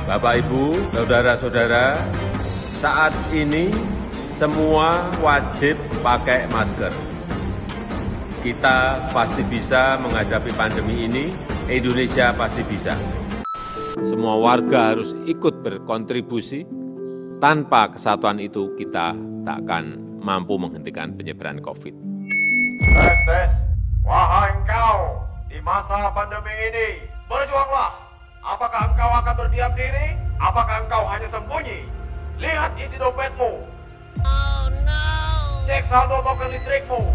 Bapak, Ibu, saudara-saudara, saat ini semua wajib pakai masker. Kita pasti bisa menghadapi pandemi ini, Indonesia pasti bisa. Semua warga harus ikut berkontribusi. Tanpa kesatuan itu, kita tak akan mampu menghentikan penyebaran COVID. Tes. Wahai engkau, di masa pandemi ini, berjuanglah. Apakah engkau akan berdiam diri? Apakah engkau hanya sembunyi? Lihat isi dompetmu. Oh no. Cek saldo token listrikmu.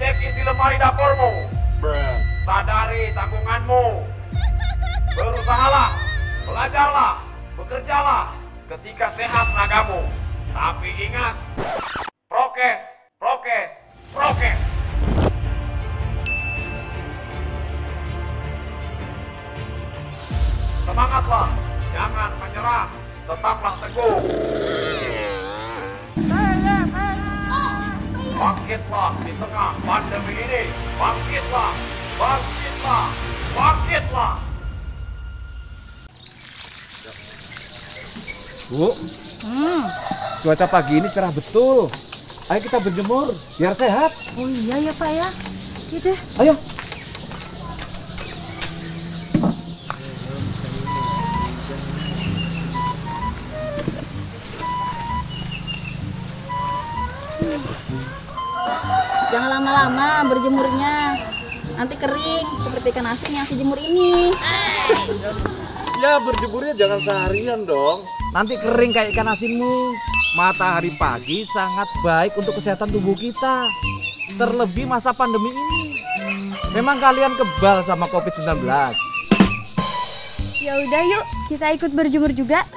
Cek isi lemari dapurmu. Sadari tanggunganmu. Berusahalah, belajarlah, bekerjalah ketika sehat tenagamu. Tapi ingat, prokes, prokes, prokes. Semangatlah, jangan menyerah, tetaplah teguh. Bangkitlah di tengah pandemi ini, bangkitlah, bangkitlah, bangkitlah. Bu, cuaca pagi ini cerah betul. Ayo kita berjemur, biar sehat. Oh iya ya Pak ya. Iya deh. Ayo. Jangan lama-lama berjemurnya. Nanti kering seperti ikan asin yang sejemur ini. Ya berjemurnya jangan seharian dong. Nanti kering kayak ikan asinmu. Matahari pagi sangat baik untuk kesehatan tubuh kita. Terlebih masa pandemi ini. Memang kalian kebal sama COVID-19. Ya udah yuk, kita ikut berjemur juga.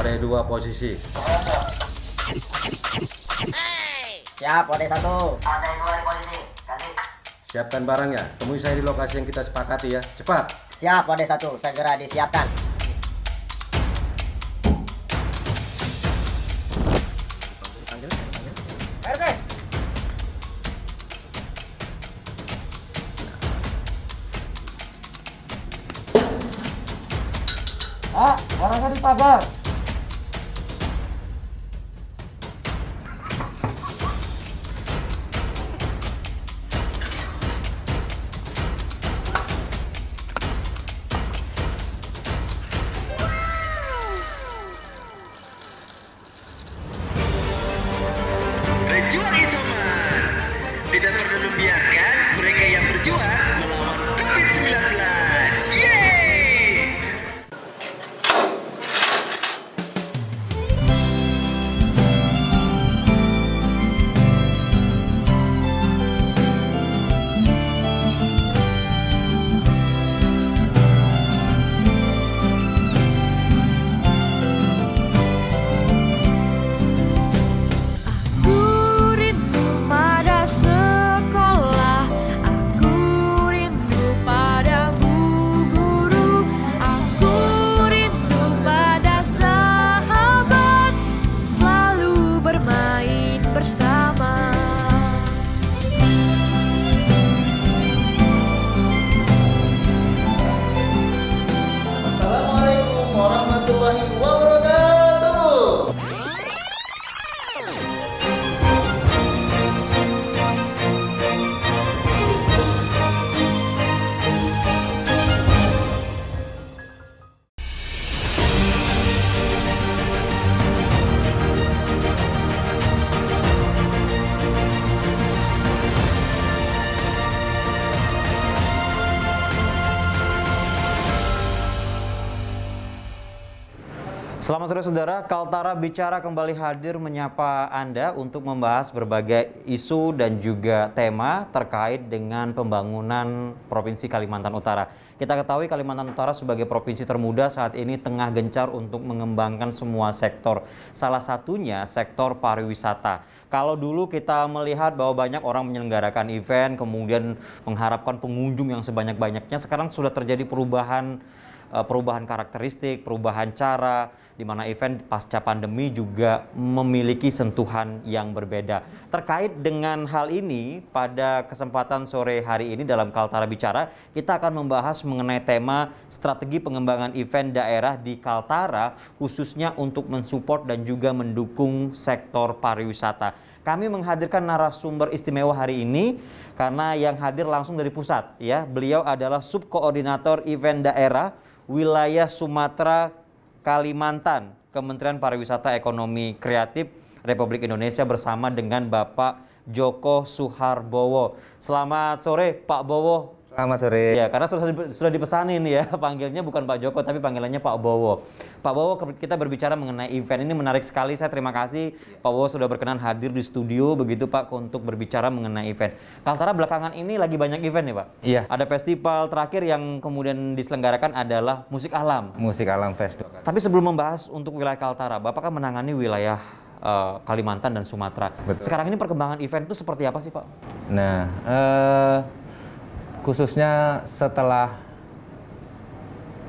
Ore 2 posisi. Siap, Ode 1. Ode 2 di posisi. Ganti. Siapkan barangnya. Temui saya di lokasi yang kita sepakati ya. Cepat. Siap, Ode 1. Segera disiapkan. RT. Orangnya di pagar. Berjuang isoman. Tidak perlu membiarkan mereka yang berjuang melawan COVID-19. Yeay! Selamat sore saudara, Kaltara Bicara kembali hadir menyapa Anda untuk membahas berbagai isu dan juga tema terkait dengan pembangunan Provinsi Kalimantan Utara. Kita ketahui Kalimantan Utara sebagai provinsi termuda saat ini tengah gencar untuk mengembangkan semua sektor. Salah satunya sektor pariwisata. Kalau dulu kita melihat bahwa banyak orang menyelenggarakan event, kemudian mengharapkan pengunjung yang sebanyak-banyaknya, sekarang sudah terjadi perubahan perubahan karakteristik, perubahan cara, di mana event pasca pandemi juga memiliki sentuhan yang berbeda. Terkait dengan hal ini, pada kesempatan sore hari ini dalam Kaltara Bicara, kita akan membahas mengenai tema strategi pengembangan event daerah di Kaltara, khususnya untuk mensupport dan juga mendukung sektor pariwisata. Kami menghadirkan narasumber istimewa hari ini karena yang hadir langsung dari pusat, ya. Beliau adalah Subkoordinator Event Daerah Wilayah Sumatera Kalimantan, Kementerian Pariwisata Ekonomi Kreatif Republik Indonesia bersama dengan Bapak Joko Suharbowo. Selamat sore Pak Bowo. Selamat sore. Ya, karena sudah dipesanin ya, panggilnya bukan Pak Joko tapi panggilannya Pak Bowo. Pak Bowo, kita berbicara mengenai event ini menarik sekali. Saya terima kasih Pak Bowo sudah berkenan hadir di studio begitu Pak untuk berbicara mengenai event. Kaltara belakangan ini lagi banyak event ya Pak? Iya. Ada festival terakhir yang kemudian diselenggarakan adalah Musik Alam. Musik Alam Fest. Tapi sebelum membahas untuk wilayah Kaltara, Bapak kan menangani wilayah Kalimantan dan Sumatera. Betul. Sekarang ini perkembangan event itu seperti apa sih Pak? Nah, khususnya setelah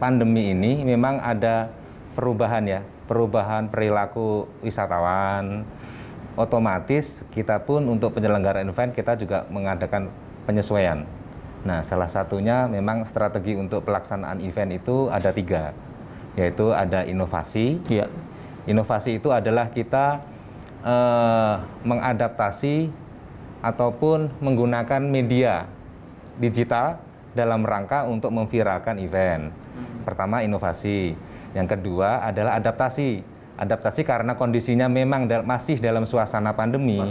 pandemi ini memang ada perubahan ya, perubahan perilaku wisatawan. Otomatis kita pun untuk penyelenggaraan event kita juga mengadakan penyesuaian. Nah, salah satunya memang strategi untuk pelaksanaan event itu ada 3, yaitu ada inovasi. Iya. Inovasi itu adalah kita mengadaptasi ataupun menggunakan media digital dalam rangka untuk memviralkan event. Pertama inovasi, yang kedua adalah adaptasi. Adaptasi karena kondisinya memang masih dalam suasana pandemi.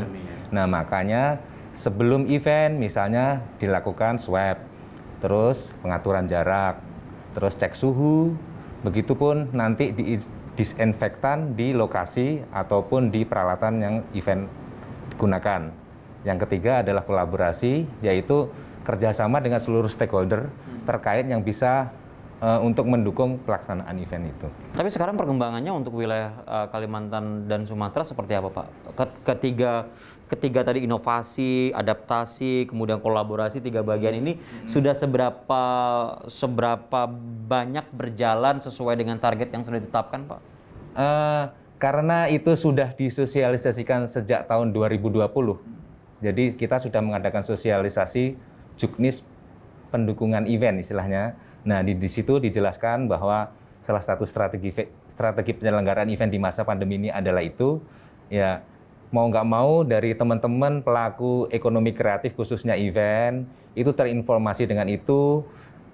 Nah makanya sebelum event misalnya dilakukan swab, terus pengaturan jarak, terus cek suhu, begitupun nanti disinfektan di lokasi ataupun di peralatan yang event digunakan. Yang ketiga adalah kolaborasi, yaitu kerjasama dengan seluruh stakeholder terkait yang bisa untuk mendukung pelaksanaan event itu. Tapi sekarang perkembangannya untuk wilayah Kalimantan dan Sumatera seperti apa Pak? Ketiga tadi inovasi, adaptasi, kemudian kolaborasi, 3 bagian ini sudah seberapa banyak berjalan sesuai dengan target yang sudah ditetapkan Pak? Karena itu sudah disosialisasikan sejak tahun 2020. Jadi kita sudah mengadakan sosialisasi Juknis pendukungan event istilahnya. Nah di situ dijelaskan bahwa salah satu strategi penyelenggaraan event di masa pandemi ini adalah itu, ya mau nggak mau dari teman-teman pelaku ekonomi kreatif khususnya event itu terinformasi dengan itu.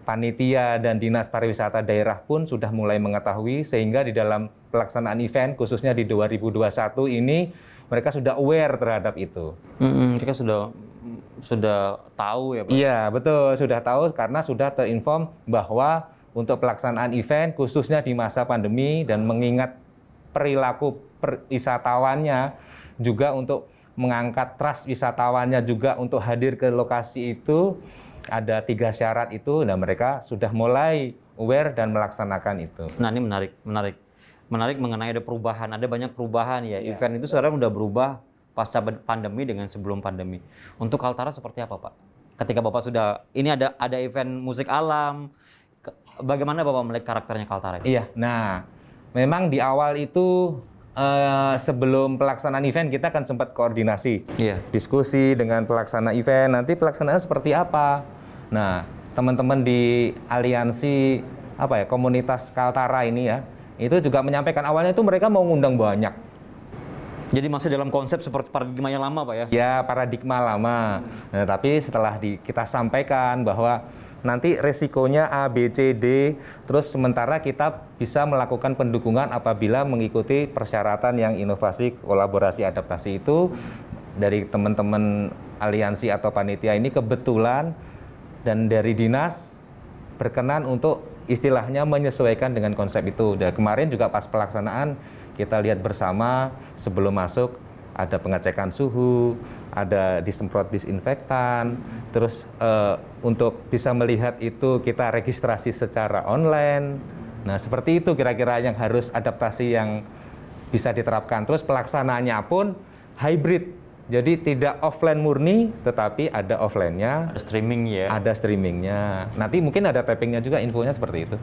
Panitia dan Dinas Pariwisata Daerah pun sudah mulai mengetahui, sehingga di dalam pelaksanaan event khususnya di 2021 ini mereka sudah aware terhadap itu. Mereka sudah tahu ya Pak? Iya betul, sudah tahu karena sudah terinform bahwa untuk pelaksanaan event khususnya di masa pandemi dan mengingat perilaku wisatawannya juga untuk mengangkat trust wisatawannya juga untuk hadir ke lokasi itu, ada 3 syarat itu, dan mereka sudah mulai aware dan melaksanakan itu. Nah ini menarik mengenai ada perubahan, ada banyak perubahan ya. Event itu sekarang udah berubah pasca pandemi dengan sebelum pandemi. Untuk Kaltara seperti apa Pak? Ketika Bapak sudah, ini ada event musik alam, bagaimana Bapak melihat karakternya Kaltara? Iya, nah memang di awal itu sebelum pelaksanaan event kita kan sempat koordinasi, diskusi dengan pelaksana event, nanti pelaksanaan seperti apa. Nah teman-teman di aliansi komunitas Kaltara ini ya, itu juga menyampaikan awalnya itu mereka mau ngundang banyak. Jadi masih dalam konsep seperti paradigma yang lama Pak ya? Ya paradigma lama. Nah, tapi setelah kita sampaikan bahwa nanti resikonya A, B, C, D, terus sementara kita bisa melakukan pendukungan apabila mengikuti persyaratan yang inovasi, kolaborasi, adaptasi itu dari teman-teman aliansi atau panitia ini kebetulan dan dari dinas berkenan untuk istilahnya menyesuaikan dengan konsep itu. Dan kemarin juga pas pelaksanaan kita lihat bersama sebelum masuk ada pengecekan suhu, ada disemprot disinfektan, terus untuk bisa melihat itu kita registrasi secara online. Nah seperti itu kira-kira yang harus adaptasi yang bisa diterapkan. Terus pelaksanaannya pun hybrid. Jadi tidak offline murni, tetapi ada offline-nya. Ada streaming ya? Ada streamingnya. Nanti mungkin ada tappingnya juga, infonya seperti itu.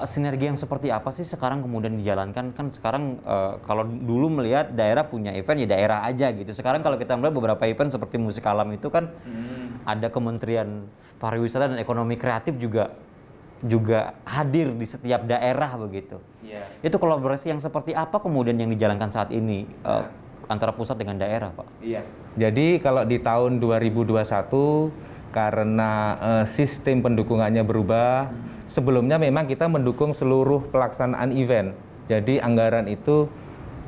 Sinergi yang seperti apa sih sekarang kemudian dijalankan? Kan sekarang kalau dulu melihat daerah punya event ya daerah aja gitu. Sekarang kalau kita melihat beberapa event seperti musik alam itu kan ada Kementerian Pariwisata dan Ekonomi Kreatif juga hadir di setiap daerah begitu. Itu kolaborasi yang seperti apa kemudian yang dijalankan saat ini antara pusat dengan daerah, Pak? Jadi kalau di tahun 2021 karena sistem pendukungannya berubah, sebelumnya memang kita mendukung seluruh pelaksanaan event. Jadi anggaran itu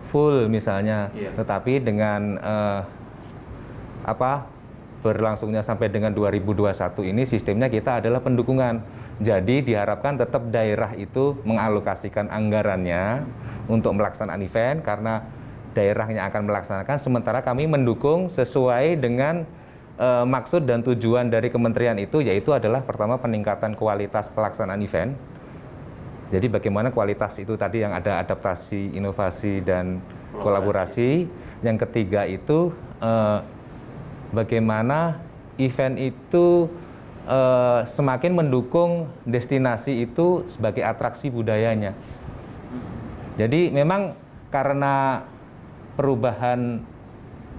full misalnya, tetapi dengan berlangsungnya sampai dengan 2021 ini sistemnya kita adalah pendukungan. Jadi diharapkan tetap daerah itu mengalokasikan anggarannya untuk melaksanaan event karena daerahnya akan melaksanakan, sementara kami mendukung sesuai dengan maksud dan tujuan dari kementerian itu, yaitu adalah pertama peningkatan kualitas pelaksanaan event. Jadi bagaimana kualitas itu tadi yang ada adaptasi, inovasi, dan kolaborasi. Yang ketiga itu bagaimana event itu semakin mendukung destinasi itu sebagai atraksi budayanya. Jadi memang karena perubahan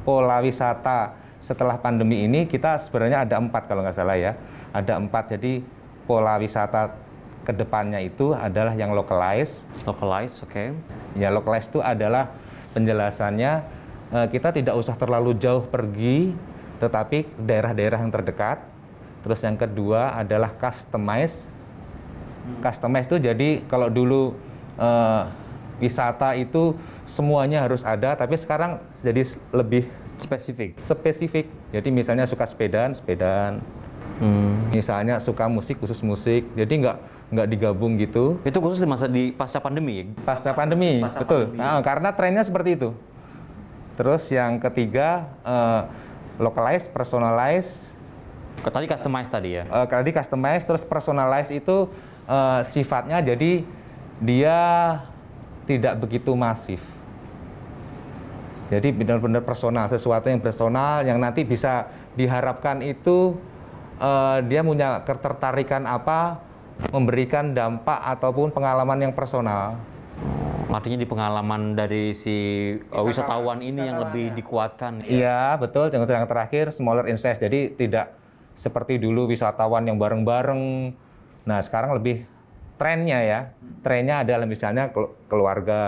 pola wisata setelah pandemi ini, kita sebenarnya ada 4 kalau nggak salah ya. Ada 4, jadi pola wisata kedepannya itu adalah yang localized. Localized, oke. Ya, localized itu adalah penjelasannya kita tidak usah terlalu jauh pergi, tetapi daerah-daerah yang terdekat. Terus yang kedua adalah customized. Customized itu jadi kalau dulu wisata itu semuanya harus ada, tapi sekarang jadi lebih spesifik. Jadi misalnya suka sepedaan, misalnya suka musik, khusus musik. Jadi nggak digabung gitu. Itu khusus di pasca pandemi? Pasca pandemi, betul. Nah, karena trennya seperti itu. Terus yang ketiga, localized, personalized. Tadi customized tadi ya? Tadi customized, terus personalized itu sifatnya jadi dia tidak begitu masif. Jadi benar-benar personal, sesuatu yang personal yang nanti bisa diharapkan itu dia punya ketertarikan apa, memberikan dampak ataupun pengalaman yang personal. Artinya di pengalaman dari si wisatawan ini yang lebih dikuatkan. Iya, betul. Yang terakhir, smaller in size. Jadi tidak seperti dulu wisatawan yang bareng-bareng. Nah, sekarang lebih trennya ya. Trennya adalah misalnya keluarga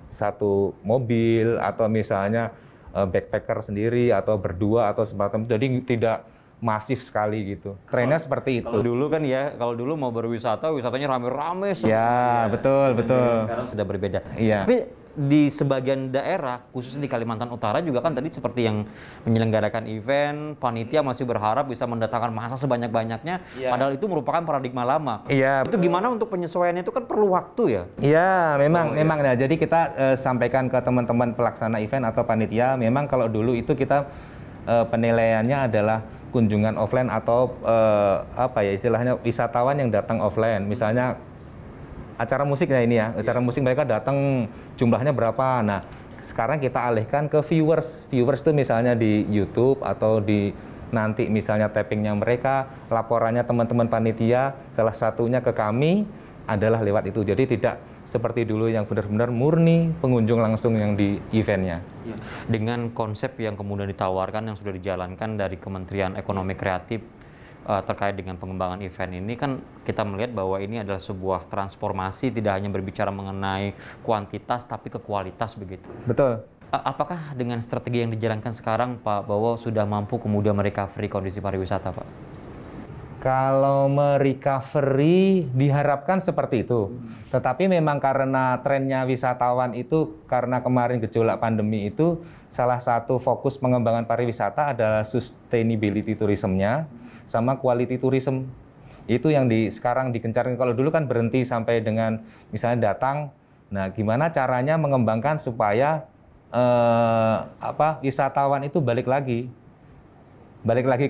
satu mobil, atau misalnya backpacker sendiri, atau berdua, atau semacam itu. Jadi tidak masif sekali gitu. Trennya seperti itu. Kalau dulu kan ya, kalau dulu mau berwisata, wisatanya rame-rame. Ya, betul. Sekarang sudah berbeda. Iya. Tapi di sebagian daerah, khususnya di Kalimantan Utara juga kan tadi seperti yang menyelenggarakan event, panitia masih berharap bisa mendatangkan massa sebanyak-banyaknya, padahal itu merupakan paradigma lama. Iya. Itu gimana untuk penyesuaiannya itu kan perlu waktu ya? Iya, memang. Nah, jadi kita sampaikan ke teman-teman pelaksana event atau panitia, memang kalau dulu itu kita penilaiannya adalah kunjungan offline atau istilahnya wisatawan yang datang offline. Misalnya acara musik acara musik mereka datang jumlahnya berapa. Nah, sekarang kita alihkan ke viewers. Viewers itu misalnya di YouTube atau di nanti misalnya tappingnya mereka, laporannya teman-teman panitia, salah satunya ke kami adalah lewat itu. Jadi tidak seperti dulu yang benar-benar murni pengunjung langsung yang di eventnya. Dengan konsep yang kemudian ditawarkan yang sudah dijalankan dari Kementerian Ekonomi Kreatif terkait dengan pengembangan event ini, kan kita melihat bahwa ini adalah sebuah transformasi, tidak hanya berbicara mengenai kuantitas tapi ke kualitas begitu. Betul. Apakah dengan strategi yang dijalankan sekarang Pak Bowo sudah mampu kemudian merecovery kondisi pariwisata, Pak? Kalau merecovery diharapkan seperti itu. Tetapi memang karena trennya wisatawan itu karena kemarin gejolak pandemi itu, salah satu fokus pengembangan pariwisata adalah sustainability tourism-nya sama quality tourism. Itu yang sekarang digencarkan. Kalau dulu kan berhenti sampai dengan misalnya datang. Nah, gimana caranya mengembangkan supaya wisatawan itu balik lagi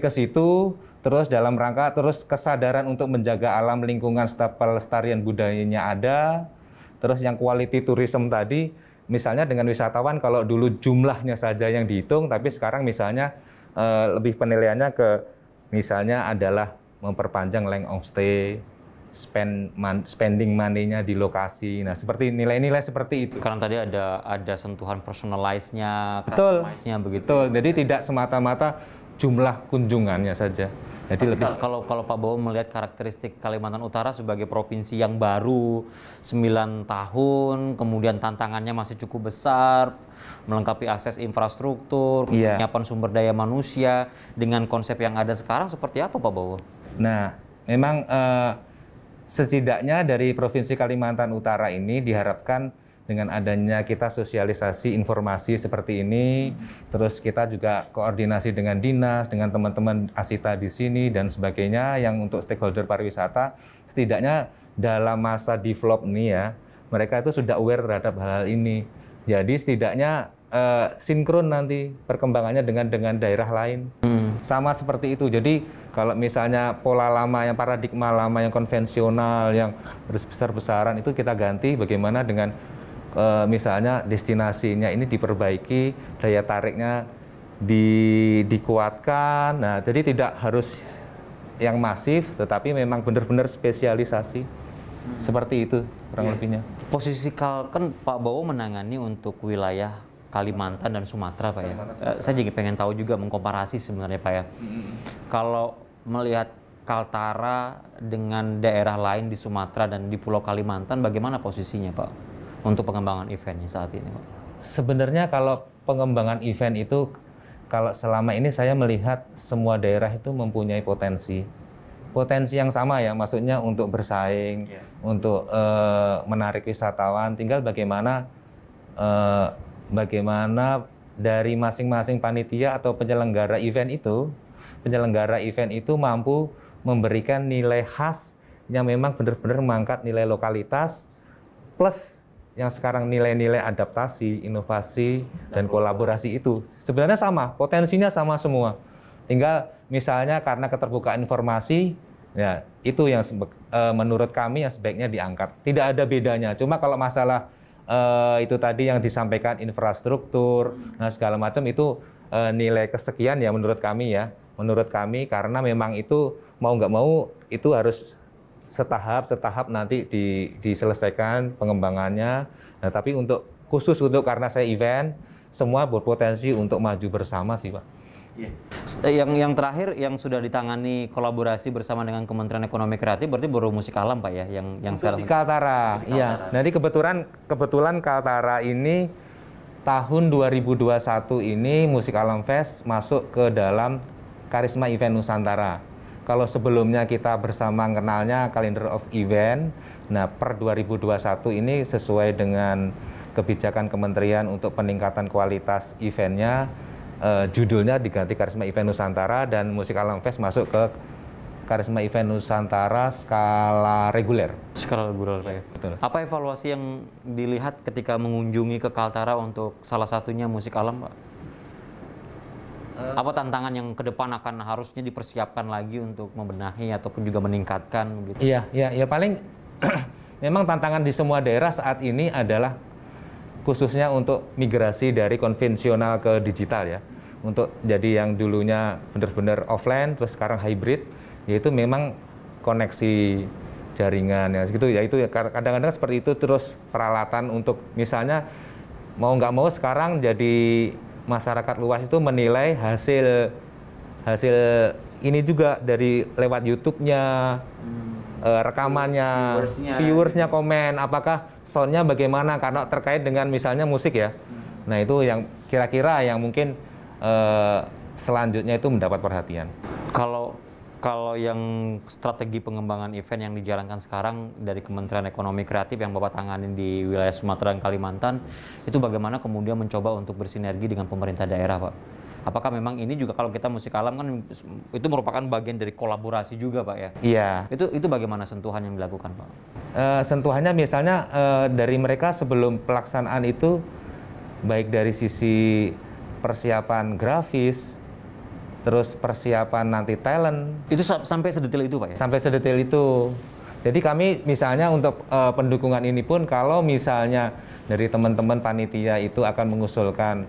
ke situ. Terus dalam rangka kesadaran untuk menjaga alam lingkungan serta pelestarian budayanya ada. Terus yang quality tourism tadi misalnya dengan wisatawan kalau dulu jumlahnya saja yang dihitung, tapi sekarang misalnya lebih penilaiannya ke misalnya adalah memperpanjang length of stay, spending money-nya di lokasi. Nah, seperti nilai-nilai seperti itu. Karena tadi ada sentuhan personalize-nya, Betul. customize-nya begitu. Betul. Jadi tidak semata-mata jumlah kunjungannya saja. Jadi lebih Kalau Pak Bowo melihat karakteristik Kalimantan Utara sebagai provinsi yang baru 9 tahun, kemudian tantangannya masih cukup besar, melengkapi akses infrastruktur, penyiapan sumber daya manusia, dengan konsep yang ada sekarang seperti apa Pak Bowo? Nah, memang setidaknya dari Provinsi Kalimantan Utara ini diharapkan dengan adanya kita sosialisasi informasi seperti ini, terus kita juga koordinasi dengan dinas, dengan teman-teman Asita di sini dan sebagainya yang untuk stakeholder pariwisata, setidaknya dalam masa develop ini ya, mereka itu sudah aware terhadap hal-hal ini. Jadi setidaknya sinkron nanti perkembangannya dengan daerah lain. Sama seperti itu. Jadi kalau misalnya pola lama, yang paradigma lama, yang konvensional, yang besar-besaran itu kita ganti bagaimana dengan misalnya destinasinya ini diperbaiki, daya tariknya dikuatkan. Nah, jadi tidak harus yang masif, tetapi memang benar-benar spesialisasi. Seperti itu kurang lebihnya. Posisi kan Pak Bowo menangani untuk wilayah Kalimantan dan Sumatera Pak ya. Saya jadi pengen tahu juga mengkomparasi sebenarnya Pak ya. Kalau melihat Kaltara dengan daerah lain di Sumatera dan di Pulau Kalimantan, bagaimana posisinya Pak untuk pengembangan eventnya saat ini Pak? Sebenarnya kalau pengembangan event itu, kalau selama ini saya melihat semua daerah itu mempunyai potensi yang sama ya, maksudnya untuk bersaing, untuk menarik wisatawan. Tinggal bagaimana dari masing-masing panitia atau penyelenggara event itu mampu memberikan nilai khas yang memang benar-benar mengangkat nilai lokalitas plus yang sekarang nilai-nilai adaptasi, inovasi, dan kolaborasi itu. Sebenarnya sama, potensinya sama semua. Tinggal misalnya karena keterbukaan informasi, ya itu yang menurut kami yang sebaiknya diangkat. Tidak ada bedanya, cuma kalau masalah itu tadi yang disampaikan infrastruktur, nah segala macam itu nilai kesekian ya menurut kami karena memang itu mau nggak mau itu harus setahap nanti diselesaikan pengembangannya. Nah, tapi khusus untuk karena saya event, semua berpotensi untuk maju bersama sih Pak. Yang terakhir yang sudah ditangani kolaborasi bersama dengan Kementerian Ekonomi Kreatif berarti baru Musik Alam Pak ya yang sekarang di Kaltara. Iya. Jadi kebetulan Kaltara ini tahun 2021 ini Musik Alam Fest masuk ke dalam Karisma Event Nusantara. Kalau sebelumnya kita bersama kenalnya Calendar of Event, nah per 2021 ini sesuai dengan kebijakan kementerian untuk peningkatan kualitas eventnya, judulnya diganti Karisma Event Nusantara dan Musik Alam Fest masuk ke Karisma Event Nusantara skala reguler. Skala reguler Pak ya. Betul. Apa evaluasi yang dilihat ketika mengunjungi ke Kaltara untuk salah satunya Musik Alam Pak? Apa tantangan yang ke depan akan harusnya dipersiapkan lagi untuk membenahi ataupun juga meningkatkan gitu? Iya, paling memang tantangan di semua daerah saat ini adalah khususnya untuk migrasi dari konvensional ke digital ya. Untuk jadi yang dulunya benar-benar offline terus sekarang hybrid, yaitu memang koneksi jaringan ya gitu ya, itu kadang-kadang seperti itu. Terus peralatan untuk misalnya mau nggak mau sekarang jadi masyarakat luas itu menilai hasil ini juga dari lewat YouTube-nya, rekamannya, viewersnya komen, apakah soundnya bagaimana, karena terkait dengan misalnya musik ya. Nah itu yang kira-kira yang mungkin selanjutnya itu mendapat perhatian. Kalau yang strategi pengembangan event yang dijalankan sekarang dari Kementerian Ekonomi Kreatif yang Bapak tanganin di wilayah Sumatera dan Kalimantan, itu bagaimana kemudian mencoba untuk bersinergi dengan pemerintah daerah Pak? Apakah memang ini juga kalau kita Musik Alam kan itu merupakan bagian dari kolaborasi juga Pak ya? Iya. Itu bagaimana sentuhan yang dilakukan Pak? Sentuhannya misalnya dari mereka sebelum pelaksanaan itu, baik dari sisi persiapan grafis, terus persiapan nanti talent. Itu sampai sedetail itu Pak ya? Sampai sedetail itu. Jadi kami misalnya untuk pendukungan ini pun kalau misalnya dari teman-teman panitia itu akan mengusulkan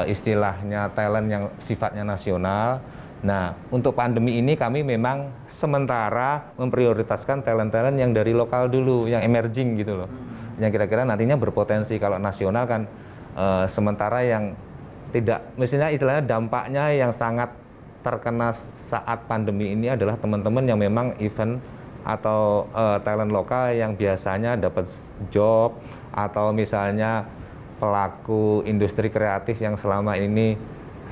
istilahnya talent yang sifatnya nasional. Nah, untuk pandemi ini kami memang sementara memprioritaskan talent-talent yang dari lokal dulu, yang emerging gitu loh. Yang kira-kira nantinya berpotensi. Kalau nasional kan sementara yang tidak, misalnya istilahnya dampaknya yang sangat terkena saat pandemi ini adalah teman-teman yang memang event atau talent lokal yang biasanya dapat job, atau misalnya pelaku industri kreatif yang selama ini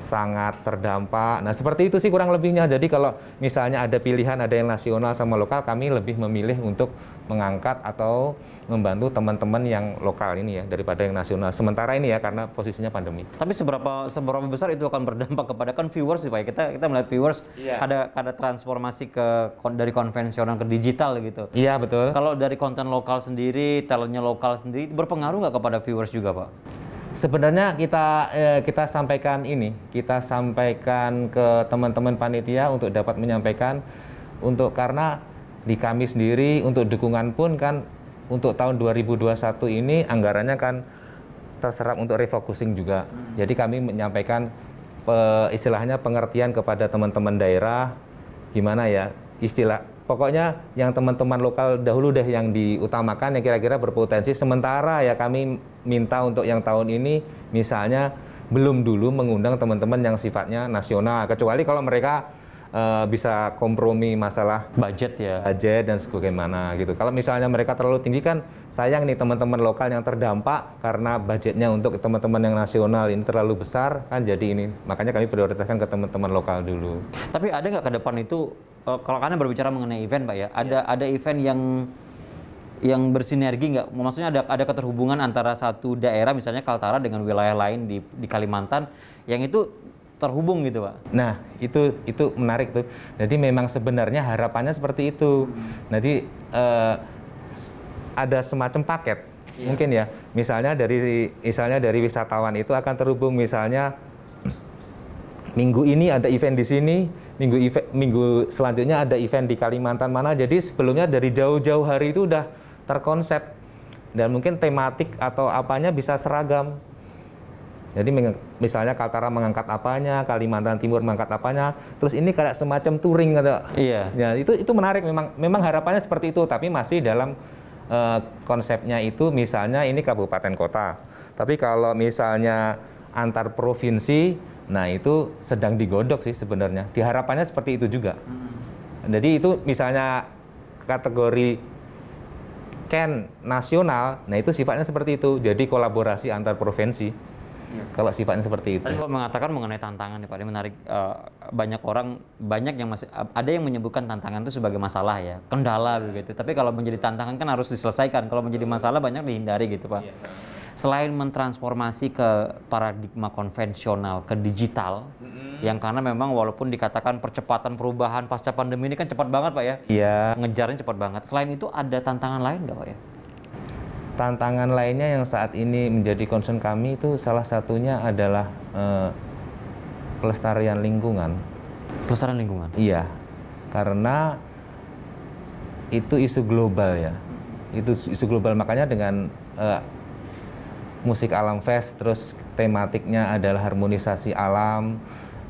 sangat terdampak. Nah, seperti itu sih kurang lebihnya. Jadi kalau misalnya ada pilihan, ada yang nasional sama lokal, kami lebih memilih untuk mengangkat atau membantu teman-teman yang lokal ini ya, daripada yang nasional. Sementara ini ya, karena posisinya pandemi. Tapi seberapa besar itu akan berdampak kepada kan viewers sih Pak? Kita melihat viewers ada transformasi dari konvensional ke digital gitu. Iya, betul. Kalau dari konten lokal sendiri, talentnya lokal sendiri, berpengaruh nggak kepada viewers juga Pak? Sebenarnya kita sampaikan ke teman-teman panitia untuk dapat menyampaikan, karena di kami sendiri untuk dukungan pun kan untuk tahun 2021 ini anggarannya kan terserap untuk refocusing juga. Jadi kami menyampaikan istilahnya pengertian kepada teman-teman daerah, gimana ya pokoknya yang teman-teman lokal dahulu deh yang diutamakan, yang kira-kira berpotensi. Sementara ya kami minta untuk yang tahun ini misalnya belum dulu mengundang teman-teman yang sifatnya nasional, kecuali kalau mereka bisa kompromi masalah budget dan sebagaimana gitu. Kalau misalnya mereka terlalu tinggi kan sayang nih teman-teman lokal yang terdampak karena budgetnya untuk teman-teman yang nasional ini terlalu besar kan, jadi ini makanya kami prioritaskan ke teman-teman lokal dulu. Tapi ada nggak ke depan itu kalau kalian berbicara mengenai event Pak ya, ada event yang bersinergi nggak? Maksudnya ada keterhubungan antara satu daerah misalnya Kaltara dengan wilayah lain di Kalimantan yang itu terhubung gitu Pak? Nah itu menarik tuh. Jadi memang sebenarnya harapannya seperti itu. Nanti ada semacam paket mungkin ya. Misalnya dari wisatawan itu akan terhubung, misalnya minggu ini ada event di sini, minggu selanjutnya ada event di Kalimantan mana. Jadi sebelumnya dari jauh-jauh hari itu udah terkonsep dan mungkin tematik atau apanya bisa seragam. Jadi misalnya Kaltara mengangkat apanya, Kalimantan Timur mengangkat apanya, terus ini kayak semacam touring atau ya itu menarik. Memang harapannya seperti itu, tapi masih dalam konsepnya itu misalnya ini kabupaten kota. Tapi kalau misalnya antar provinsi, nah itu sedang digodok sih sebenarnya. Diharapannya seperti itu juga. Jadi itu misalnya kategori Ken nasional, nah itu sifatnya seperti itu. Jadi kolaborasi antar provinsi. Kalau sifatnya seperti itu. Tadi Pak mengatakan mengenai tantangan nih Pak, ini menarik. Banyak yang masih ada yang menyebutkan tantangan itu sebagai masalah ya, kendala begitu. Tapi kalau menjadi tantangan kan harus diselesaikan. Kalau menjadi masalah banyak dihindari gitu Pak. Selain mentransformasi ke paradigma konvensional ke digital, yang karena memang walaupun dikatakan percepatan perubahan pasca pandemi ini kan cepat banget Pak ya. Iya. Ngejarnya cepat banget. Selain itu ada tantangan lain nggak Pak ya? Tantangan lainnya yang saat ini menjadi concern kami itu salah satunya adalah pelestarian lingkungan. Pelestarian lingkungan? Iya, karena itu isu global ya. Itu isu global, makanya dengan Musik Alam Fest, terus tematiknya adalah harmonisasi alam,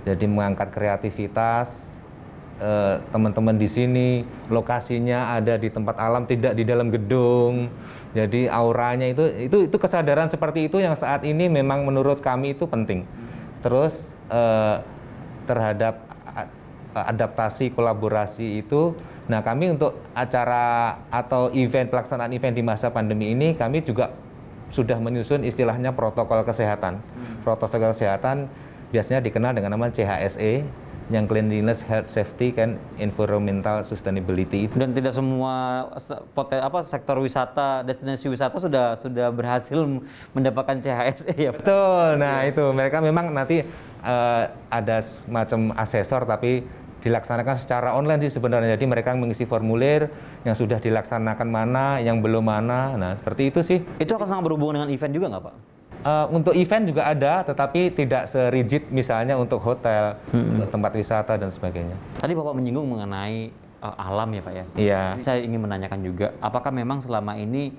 jadi mengangkat kreativitas. Teman-teman di sini lokasinya ada di tempat alam, tidak di dalam gedung. Jadi auranya itu kesadaran seperti itu yang saat ini memang menurut kami itu penting. Terus terhadap adaptasi kolaborasi itu, nah kami untuk acara atau pelaksanaan event di masa pandemi ini kami juga sudah menyusun istilahnya protokol kesehatan. Protokol kesehatan biasanya dikenal dengan nama CHSE, yang Cleanliness, Health, Safety, and Environmental Sustainability. Dan tidak semua sektor wisata, destinasi wisata sudah berhasil mendapatkan CHSE ya. Betul. Nah itu mereka memang nanti ada semacam asesor, tapi dilaksanakan secara online sih sebenarnya. Jadi mereka mengisi formulir yang sudah dilaksanakan mana, yang belum mana. Nah seperti itu sih. Itu akan sangat berhubungan dengan event juga nggak Pak? Untuk event juga ada, tetapi tidak serigid misalnya untuk hotel, untuk tempat wisata dan sebagainya. Tadi Bapak menyinggung mengenai alam ya Pak ya? Iya. Saya ingin menanyakan juga, apakah memang selama ini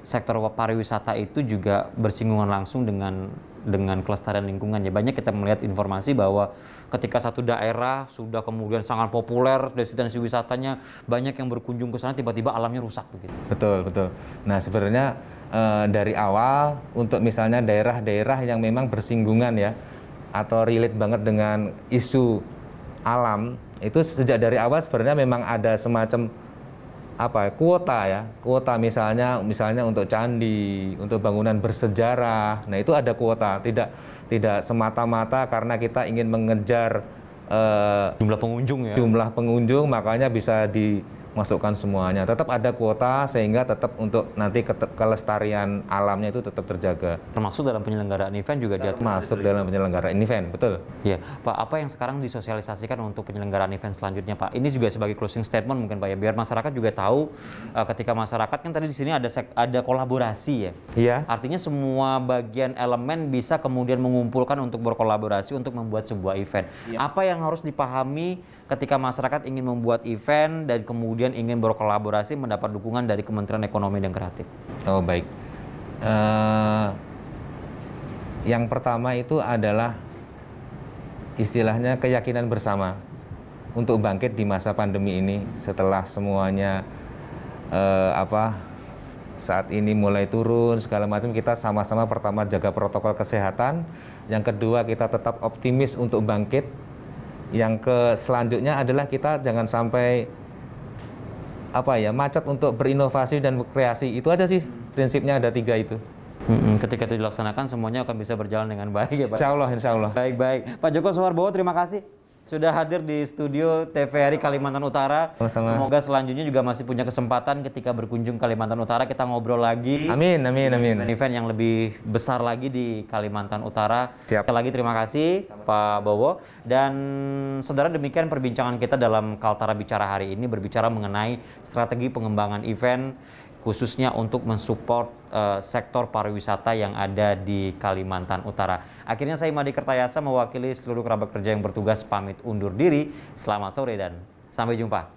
sektor pariwisata itu juga bersinggungan langsung dengan kelestarian lingkungan ya. Banyak kita melihat informasi bahwa ketika satu daerah sudah kemudian sangat populer destinasi wisatanya, banyak yang berkunjung ke sana, tiba-tiba alamnya rusak begitu. Betul, betul. Nah, sebenarnya dari awal untuk misalnya daerah-daerah yang memang bersinggungan ya atau relate banget dengan isu alam, itu sejak dari awal sebenarnya memang ada semacam kuota misalnya untuk candi, untuk bangunan bersejarah. Nah, itu ada kuota, tidak semata-mata karena kita ingin mengejar jumlah pengunjung makanya bisa dimasukkan semuanya. Tetap ada kuota sehingga tetap untuk nanti kelestarian alamnya itu tetap terjaga. Termasuk dalam penyelenggaraan event juga diatur. Masuk dalam penyelenggaraan event, betul. Ya, Pak, apa yang sekarang disosialisasikan untuk penyelenggaraan event selanjutnya, Pak? Ini juga sebagai closing statement mungkin, Pak, ya, biar masyarakat juga tahu ketika masyarakat kan tadi di sini ada kolaborasi ya. Iya. Artinya semua bagian elemen bisa kemudian mengumpulkan untuk berkolaborasi untuk membuat sebuah event. Iya. Apa yang harus dipahami ketika masyarakat ingin membuat event dan kemudian ingin berkolaborasi mendapat dukungan dari Kementerian Ekonomi dan Kreatif? Oh, baik. Yang pertama itu adalah istilahnya keyakinan bersama untuk bangkit di masa pandemi ini setelah semuanya saat ini mulai turun segala macam. Kita sama-sama pertama jaga protokol kesehatan, yang kedua kita tetap optimis untuk bangkit, yang selanjutnya adalah kita jangan sampai macet untuk berinovasi dan berkreasi. Itu aja sih prinsipnya, ada 3 itu. Ketika itu dilaksanakan semuanya akan bisa berjalan dengan baik ya, Pak. Insya Allah, insya Allah. Baik. Pak Joko Sumarbowo, terima kasih sudah hadir di studio TVRI Kalimantan Utara. Sama-sama. Semoga selanjutnya juga masih punya kesempatan ketika berkunjung Kalimantan Utara kita ngobrol lagi. Amin. Event yang lebih besar lagi di Kalimantan Utara. Siap. Sekali lagi terima kasih Pak Bowo. Dan saudara, demikian perbincangan kita dalam Kaltara Bicara hari ini, berbicara mengenai strategi pengembangan event khususnya untuk mensupport sektor pariwisata yang ada di Kalimantan Utara. Akhirnya saya Madi Kertayasa mewakili seluruh kerabat kerja yang bertugas pamit undur diri. Selamat sore dan sampai jumpa.